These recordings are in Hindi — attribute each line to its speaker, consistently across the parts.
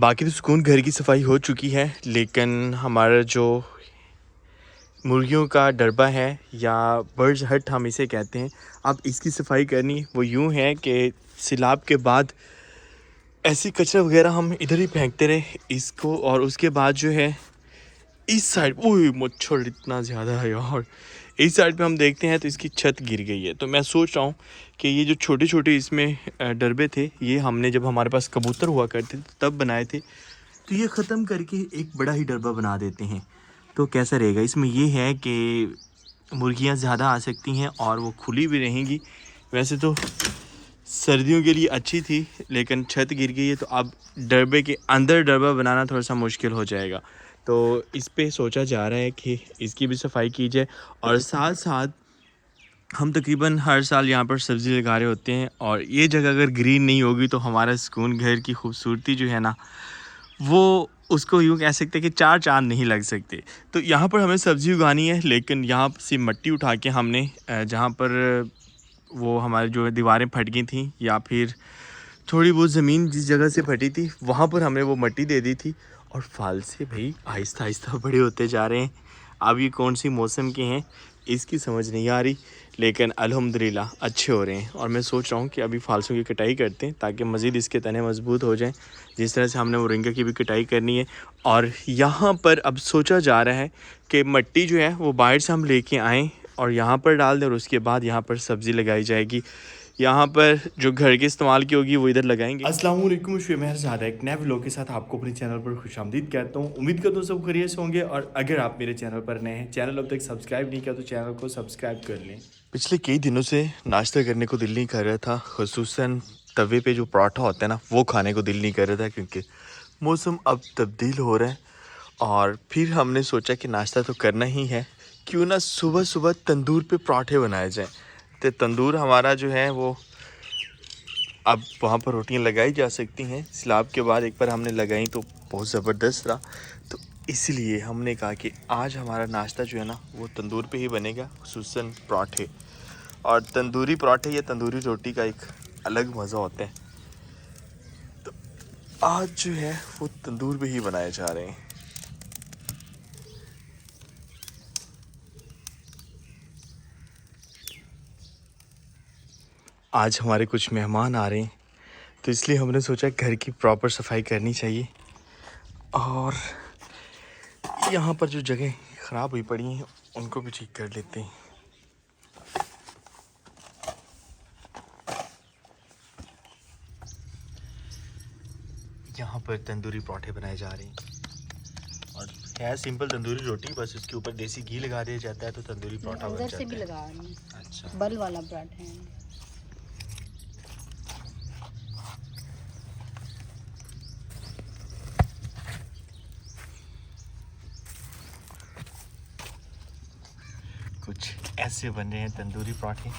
Speaker 1: बाकी तो सुकून घर की सफाई हो चुकी है, लेकिन हमारा जो मुर्गियों का डरबा है या बर्ड्स हट हम इसे कहते हैं, अब इसकी सफाई करनी वो यूँ है कि सैलाब के बाद ऐसी कचरा वगैरह हम इधर ही फेंकते रहे इसको, और उसके बाद जो है इस साइड ओह मच्छर इतना ज़्यादा है यार। इस साइड पे हम देखते हैं तो इसकी छत गिर गई है। तो मैं सोच रहा हूँ कि ये जो छोटे छोटे इसमें डरबे थे, ये हमने जब हमारे पास कबूतर हुआ करते थे तब बनाए थे, तो ये ख़त्म करके एक बड़ा ही डरबा बना देते हैं। तो कैसा रहेगा? इसमें ये है कि मुर्गियाँ ज़्यादा आ सकती हैं और वो खुली भी रहेंगी। वैसे तो सर्दियों के लिए अच्छी थी, लेकिन छत गिर गई है तो अब डरबे के अंदर डरबा बनाना थोड़ा सा मुश्किल हो जाएगा। तो इस पे सोचा जा रहा है कि इसकी भी सफाई की जाए, और साथ साथ हम तकरीबन हर साल यहाँ पर सब्ज़ी लगा रहे होते हैं, और ये जगह अगर ग्रीन नहीं होगी तो हमारा सुकून घर की खूबसूरती जो है ना, वो उसको यूँ कह सकते हैं कि चार चांद नहीं लग सकते। तो यहाँ पर हमें सब्ज़ी उगानी है, लेकिन यहाँ से मिट्टी उठा के हमने जहाँ पर वो हमारी जो दीवारें फट गई थी या फिर थोड़ी बहुत ज़मीन जिस जगह से फटी थी वहाँ पर हमने वो मिट्टी दे दी थी, और फल से भाई आहिस्ता आहिस्ता बड़े होते जा रहे हैं। अब ये कौन सी मौसम के हैं इसकी समझ नहीं आ रही, लेकिन अल्हम्दुलिल्लाह अच्छे हो रहे हैं। और मैं सोच रहा हूँ कि अभी फालसों की कटाई करते हैं ताकि मज़ीद इसके तने मजबूत हो जाएं, जिस तरह से हमने मोरिंगा की भी कटाई करनी है। और यहाँ पर अब सोचा जा रहा है कि मिट्टी जो है वो बाहर से हम लेके आएँ और यहाँ पर डाल दें, और उसके बाद यहाँ पर सब्ज़ी लगाई जाएगी। यहाँ पर जो घर के इस्तेमाल की होगी वो इधर लगाएंगे। अस्सलाम वालेकुम, शुमेर ज़ादा एक नए व्लॉग के साथ आपको अपने चैनल पर खुशामदीद कहता हूँ। उम्मीद करता हूँ सब खैरियत से होंगे, और अगर आप मेरे चैनल पर नए हैं, चैनल अब तक सब्सक्राइब नहीं किया तो चैनल को सब्सक्राइब कर लें। पिछले कई दिनों से नाश्ता करने को दिल नहीं कर रहा था, खुसूसन तवे पे जो पराठा होता है ना वो खाने को दिल नहीं कर रहा था, क्योंकि मौसम अब तब्दील हो रहा है। और फिर हमने सोचा कि नाश्ता तो करना ही है, क्यों ना सुबह सुबह तंदूर पे पराठे बनाए जाएँ। तो तंदूर हमारा जो है वो अब वहाँ पर रोटियां लगाई जा सकती हैं। सैलाब के बाद एक बार हमने लगाई तो बहुत ज़बरदस्त रहा, तो इसलिए हमने कहा कि आज हमारा नाश्ता जो है ना वो तंदूर पे ही बनेगा, खुसूसन पराठे। और तंदूरी पराठे या तंदूरी रोटी का एक अलग मज़ा होता है, तो आज जो है वो तंदूर पे ही बनाए जा रहे हैं। आज हमारे कुछ मेहमान आ रहे हैं, तो इसलिए हमने सोचा घर की प्रॉपर सफाई करनी चाहिए। और यहाँ पर जो जगह ख़राब हुई पड़ी हैं उनको भी ठीक कर लेते हैं। यहाँ पर तंदूरी पराठे बनाए जा रहे हैं, और है सिंपल तंदूरी रोटी, बस इसके ऊपर देसी घी लगा दिया जाता है तो तंदूरी पराठा बन जाता है। भी लगा रही हैं। अच्छा, बल वाला पराठा है। कुछ ऐसे बन रहे हैं तंदूरी पराठे।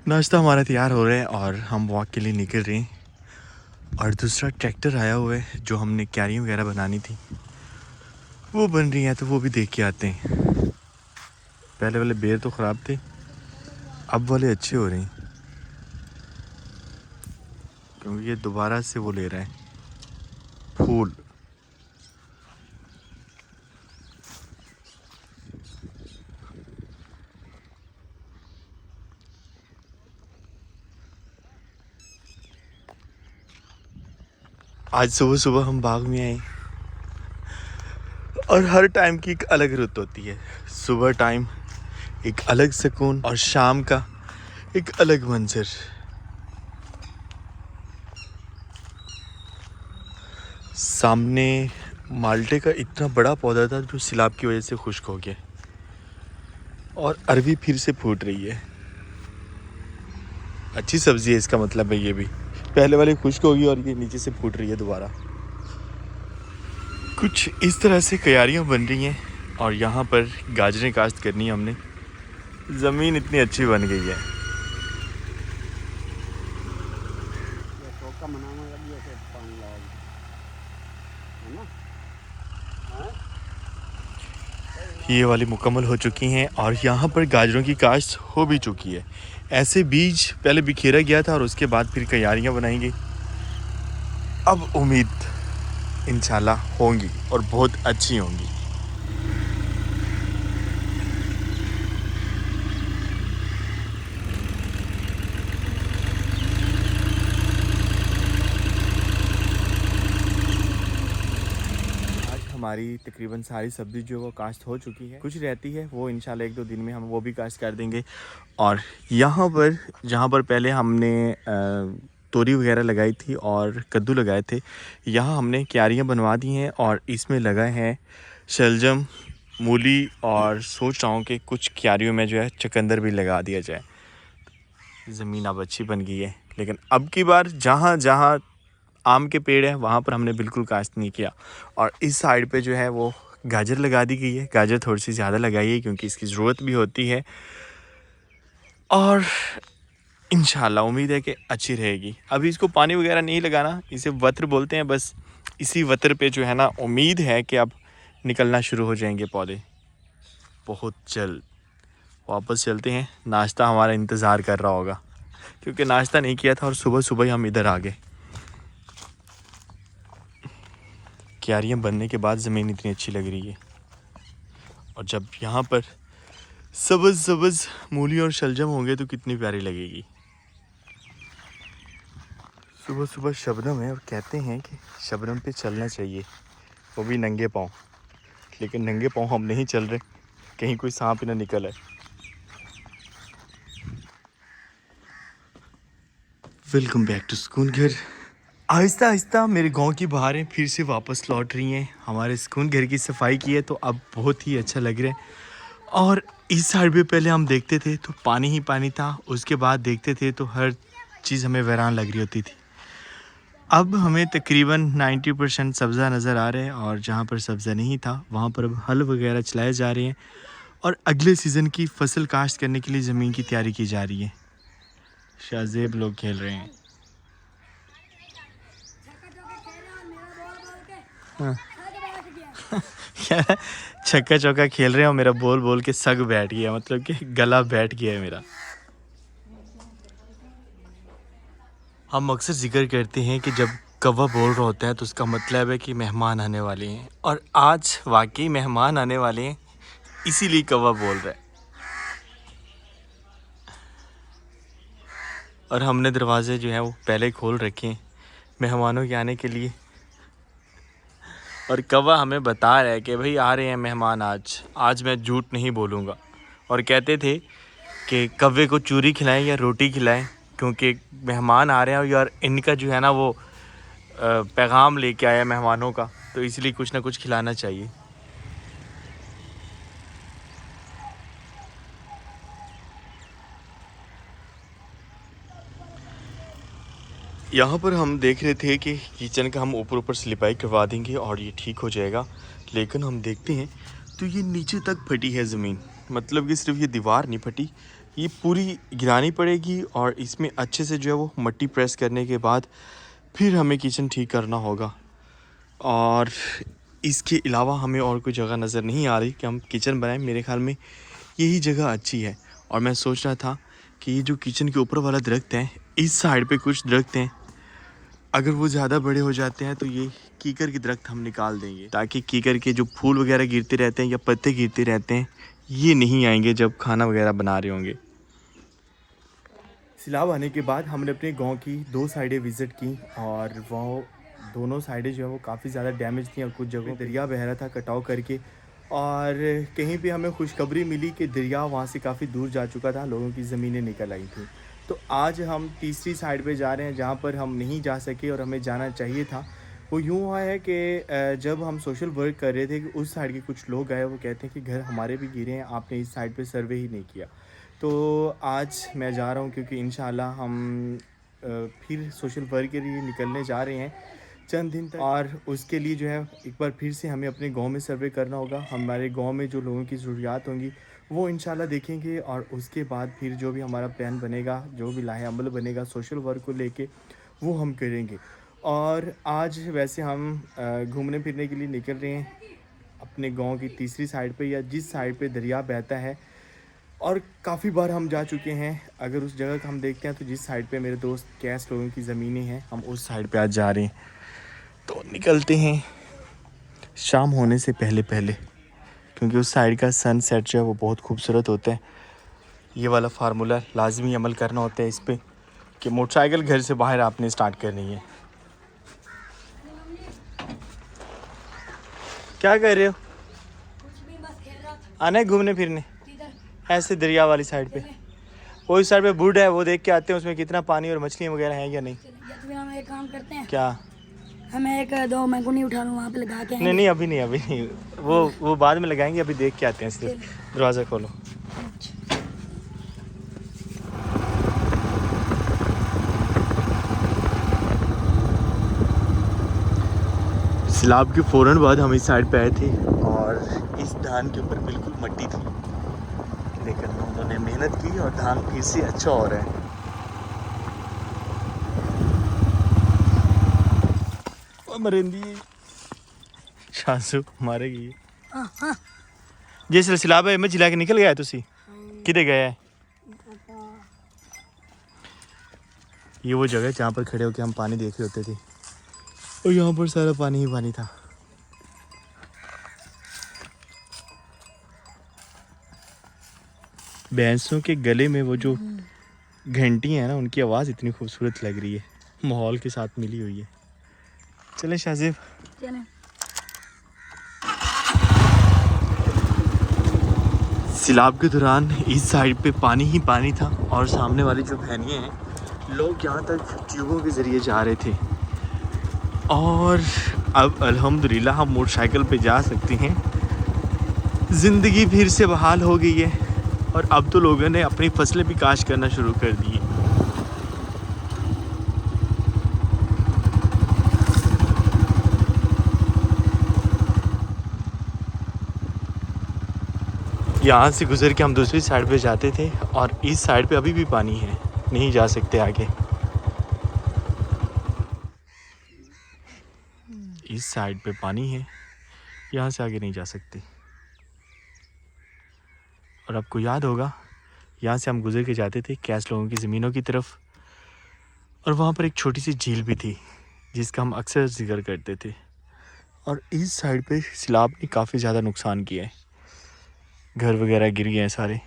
Speaker 1: नाश्ता हमारा तैयार हो रहा है और हम वॉक के लिए निकल रहे हैं, और दूसरा ट्रैक्टर आया हुआ है जो हमने क्यारियाँ वगैरह बनानी थी वो बन रही हैं, तो वो भी देख के आते हैं। पहले वाले बेर तो ख़राब थे, अब वाले अच्छे हो रहे हैं, क्योंकि ये दोबारा से वो ले रहा है फूल। आज सुबह सुबह हम बाग में आए, और हर टाइम की एक अलग रुत होती है। सुबह टाइम एक अलग सुकून, और शाम का एक अलग मंजर। सामने माल्टे का इतना बड़ा पौधा था जो सैलाब की वजह से खुश्क हो गया, और अरवी फिर से फूट रही है। अच्छी सब्ज़ी है इसका मतलब है, ये भी पहले वाली खुश्क होगी और ये नीचे से फूट रही है दोबारा। कुछ इस तरह से क्यारियाँ बन रही हैं, और यहाँ पर गाजरें काश्त करनी है हमने। ज़मीन इतनी अच्छी बन गई है। ये वाली मुकम्मल हो चुकी हैं, और यहाँ पर गाजरों की काश्त हो भी चुकी है। ऐसे बीज पहले बिखेरा गया था और उसके बाद फिर क्यारियाँ बनाई गई। अब उम्मीद इंशाल्लाह होंगी और बहुत अच्छी होंगी। हमारी तकरीबन सारी सब्ज़ी जो है वो काश्त हो चुकी है, कुछ रहती है वो इंशाल्लाह 1-2 दिन में हम वो भी काश्त कर देंगे। और यहाँ पर जहाँ पर पहले हमने तोरी वगैरह लगाई थी और कद्दू लगाए थे, यहाँ हमने क्यारियाँ बनवा दी हैं और इसमें लगा है शलजम, मूली और सोच रहा हूँ कि कुछ क्यारियों में जो है चुकंदर भी लगा दिया जाए। ज़मीन अब अच्छी बन गई है, लेकिन अब की बार जहाँ जहाँ आम के पेड़ है वहाँ पर हमने बिल्कुल काश्त नहीं किया। और इस साइड पे जो है वो गाजर लगा दी गई है। गाजर थोड़ी सी ज़्यादा लगाई है क्योंकि इसकी ज़रूरत भी होती है और इंशाल्लाह उम्मीद है कि अच्छी रहेगी। अभी इसको पानी वगैरह नहीं लगाना, इसे वत्र बोलते हैं। बस इसी वत्र पे जो है ना उम्मीद है कि अब निकलना शुरू हो जाएंगे पौधे बहुत जल्द। वापस चलते हैं, नाश्ता हमारा इंतज़ार कर रहा होगा क्योंकि नाश्ता नहीं किया था और सुबह सुबह ही हम इधर आ गए। क्यारियाँ बनने के बाद ज़मीन इतनी अच्छी लग रही है और जब यहाँ पर सब्ज़ सब्ज़ मूली और शलजम होंगे तो कितनी प्यारी लगेगी। सुबह सुबह शबनम है और कहते हैं कि शबनम पे चलना चाहिए, वो भी नंगे पाँव। लेकिन नंगे पाँव हम नहीं चल रहे, कहीं कोई सांप ना निकल आए। वेलकम बैक टू सुकून घर। आहिस्ता आहिस्ता मेरे गांव की बहारें फिर से वापस लौट रही हैं। हमारे सुकून घर की सफाई की है तो अब बहुत ही अच्छा लग रहा है। और इस साइड पे पहले हम देखते थे तो पानी ही पानी था, उसके बाद देखते थे तो हर चीज़ हमें वीरान लग रही होती थी। अब हमें तकरीबन 90% सब्ज़ा नज़र आ रहा है और जहाँ पर सब्ज़ा नहीं था वहाँ पर अब हल वगैरह चलाए जा रहे हैं और अगले सीज़न की फसल काश्त करने के लिए ज़मीन की तैयारी की जा रही है। शाहजेब लोग खेल रहे हैं। हाँ। क्या छक्का चौका खेल रहे हैं और मेरा बोल बोल के सग बैठ गया, मतलब कि गला बैठ गया है मेरा। हम अक्सर जिक्र करते हैं कि जब कौवा बोल रहा होता है तो उसका मतलब है कि मेहमान आने वाले हैं और आज वाकई मेहमान आने वाले हैं, इसीलिए कौवा बोल रहा है। और हमने दरवाजे जो हैं वो पहले खोल रखे हैं मेहमानों के आने के लिए। और कौवा हमें बता रहा है कि भाई आ रहे हैं मेहमान आज मैं झूठ नहीं बोलूँगा। और कहते थे कि कौवे को चूरी खिलाएं या रोटी खिलाएं क्योंकि मेहमान आ रहे हैं और इनका जो है ना वो पैगाम लेके आया मेहमानों का, तो इसलिए कुछ ना कुछ खिलाना चाहिए। यहाँ पर हम देख रहे थे कि किचन का हम ऊपर ऊपर स्लिपाई करवा देंगे और ये ठीक हो जाएगा, लेकिन हम देखते हैं तो ये नीचे तक फटी है ज़मीन। मतलब कि सिर्फ ये दीवार नहीं फटी, ये पूरी गिरानी पड़ेगी और इसमें अच्छे से जो है वो मट्टी प्रेस करने के बाद फिर हमें किचन ठीक करना होगा। और इसके अलावा हमें और कोई जगह नज़र नहीं आ रही कि हम किचन बनाएं। मेरे ख्याल में यही जगह अच्छी है। और मैं सोच रहा था कि ये जो किचन के ऊपर वाला दरख्त है, इस साइड पे कुछ दरख्त हैं, अगर वो ज़्यादा बड़े हो जाते हैं तो ये कीकर के दरख्त हम निकाल देंगे ताकि कीकर के जो फूल वगैरह गिरते रहते हैं या पत्ते गिरते रहते हैं ये नहीं आएंगे जब खाना वगैरह बना रहे होंगे। सैलाब आने के बाद हमने अपने गांव की 2 साइडें विज़िट की और वो दोनों साइडें जो है वो काफ़ी ज़्यादा डैमेज थी और कुछ जगहों दरिया बह रहा था कटाव करके। और कहीं पे हमें खुशखबरी मिली कि दरिया वहाँ से काफ़ी दूर जा चुका था, लोगों की ज़मीनें निकल आई थी। तो आज हम तीसरी साइड पे जा रहे हैं जहाँ पर हम नहीं जा सके और हमें जाना चाहिए था। वो यूँ हुआ है कि जब हम सोशल वर्क कर रहे थे कि उस साइड के कुछ लोग आए, वो कहते हैं कि घर हमारे भी गिरे हैं, आपने इस साइड पे सर्वे ही नहीं किया। तो आज मैं जा रहा हूँ क्योंकि इंशाल्लाह हम फिर सोशल वर्क के लिए निकलने जा रहे हैं चंद दिन तक। और उसके लिए जो है एक बार फिर से हमें अपने गांव में सर्वे करना होगा। हमारे गांव में जो लोगों की ज़रूरियात होंगी वो इंशाल्लाह देखेंगे और उसके बाद फिर जो भी हमारा प्लान बनेगा, जो भी लाहे अमल बनेगा सोशल वर्क को लेके, वो हम करेंगे। और आज वैसे हम घूमने फिरने के लिए निकल रहे हैं अपने गांव की तीसरी साइड पे या जिस साइड पे दरिया बहता है। और काफ़ी बार हम जा चुके हैं। अगर उस जगह का हम देखते हैं तो जिस साइड पे मेरे दोस्त कैश लोगों की ज़मीनें हैं, हम उस साइड पे आज जा रहे हैं। तो निकलते हैं शाम होने से पहले पहले, क्योंकि उस साइड का सनसेट जो है वो बहुत खूबसूरत होता है। ये वाला फार्मूला लाजमी अमल करना होता है इस पर कि मोटरसाइकिल घर से बाहर आपने स्टार्ट करनी है। क्या कर रहे हो? आना है घूमने फिरने? ऐसे दरिया वाली साइड पे, वो इस साइड पे बुड है, वो देख के आते हैं उसमें कितना पानी और मछलियाँ वगैरह हैं या नहीं।
Speaker 2: हम एक काम करते हैं,
Speaker 1: क्या?
Speaker 2: हमें एक दो मैंगुनी उठा लूँ वहाँ पे लगा के।
Speaker 1: नहीं, अभी नहीं, वो बाद में लगाएंगे, अभी देख के आते हैं। सिर्फ दरवाज़ा खोलो। सैलाब के फ़ौरन बाद हम इस साइड पे आए थे और इस धान के ऊपर बिल्कुल मट्टी थी, लेकिन उन्होंने मेहनत की और धान फिर से अच्छा हो रहा है। और मरेंदी शासु मारेगी। जिस सैलाब है मैं जिला के निकल गया तुसी किधर गया है? ये वो जगह जहाँ पर खड़े होकर हम पानी देख रहे होते थे और यहाँ पर सारा पानी ही पानी था। भैंसों के गले में वो जो घंटी है ना, उनकी आवाज़ इतनी खूबसूरत लग रही है, माहौल के साथ मिली हुई है। चलें शाजिब,
Speaker 2: चलें।
Speaker 1: सैलाब के दौरान इस साइड पे पानी ही पानी था और सामने वाली जो भैनियाँ हैं, लोग यहाँ तक ट्यूबों के ज़रिए जा रहे थे और अब अल्हम्दुलिल्लाह हम मोटरसाइकिल पे जा सकते हैं। ज़िंदगी फिर से बहाल हो गई है और अब तो लोगों ने अपनी फसलें भी काश्त करना शुरू कर दी है। यहाँ से गुजर के हम दूसरी साइड पे जाते थे और इस साइड पे अभी भी पानी है, नहीं जा सकते आगे। इस साइड पे पानी है, यहाँ से आगे नहीं जा सकते। और आपको याद होगा यहाँ से हम गुजर के जाते थे कैश लोगों की ज़मीनों की तरफ, और वहाँ पर एक छोटी सी झील भी थी जिसका हम अक्सर जिक्र करते थे। और इस साइड पे सैलाब ने काफ़ी ज़्यादा नुकसान किया है, घर वगैरह गिर गए हैं सारे।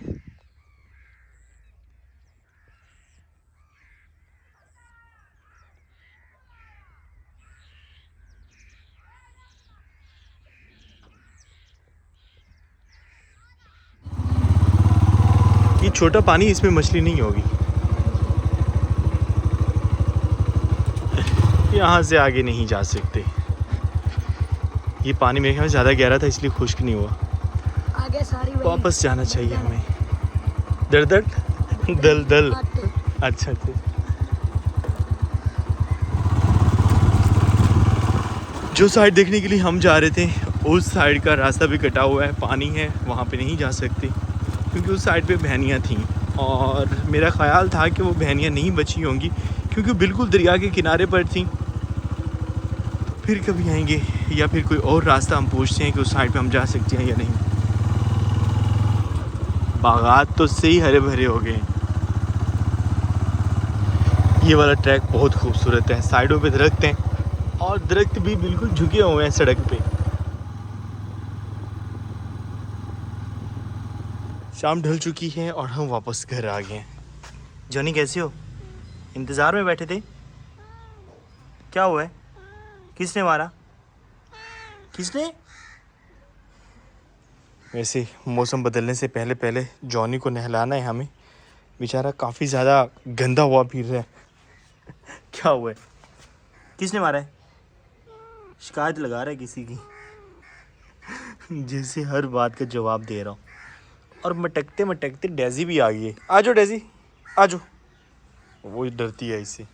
Speaker 1: ये छोटा पानी, इसमें मछली नहीं होगी। यहाँ से आगे नहीं जा सकते, ये पानी मेरे ख्याल में ज़्यादा गहरा था इसलिए खुश्क नहीं हुआ।
Speaker 2: आगे सारी
Speaker 1: वापस जाना चाहिए हमें। दर दल दल। अच्छा। जो साइड देखने के लिए हम जा रहे थे उस साइड का रास्ता भी कटा हुआ है, पानी है, वहाँ पे नहीं जा सकते क्योंकि उस साइड पे भैनियाँ थीं और मेरा ख़्याल था कि वो भैनियाँ नहीं बची होंगी क्योंकि बिल्कुल दरिया के किनारे पर थीं। फिर कभी आएंगे या फिर कोई और रास्ता हम पूछते हैं कि उस साइड पे हम जा सकते हैं या नहीं। बागात तो सही हरे भरे हो गए। ये वाला ट्रैक बहुत खूबसूरत है, साइडों पे दरख्त हैं और दरख्त भी बिल्कुल झुके हुए हैं सड़क पे। शाम ढल चुकी है और हम वापस घर आ गए हैं। जॉनी कैसे हो? इंतज़ार में बैठे थे? क्या हुआ है? किसने मारा? किसने? वैसे मौसम बदलने से पहले पहले जॉनी को नहलाना है हमें, बेचारा काफ़ी ज़्यादा गंदा हुआ फिर रहा है। क्या हुआ है? किसने मारा है? शिकायत लगा रहा है किसी की। जैसे हर बात का जवाब दे रहा हूँ। और मटकते मटकते डेज़ी भी आ गई है। आ जाओ डेज़ी, आ जाओ। वो डरती है इससे।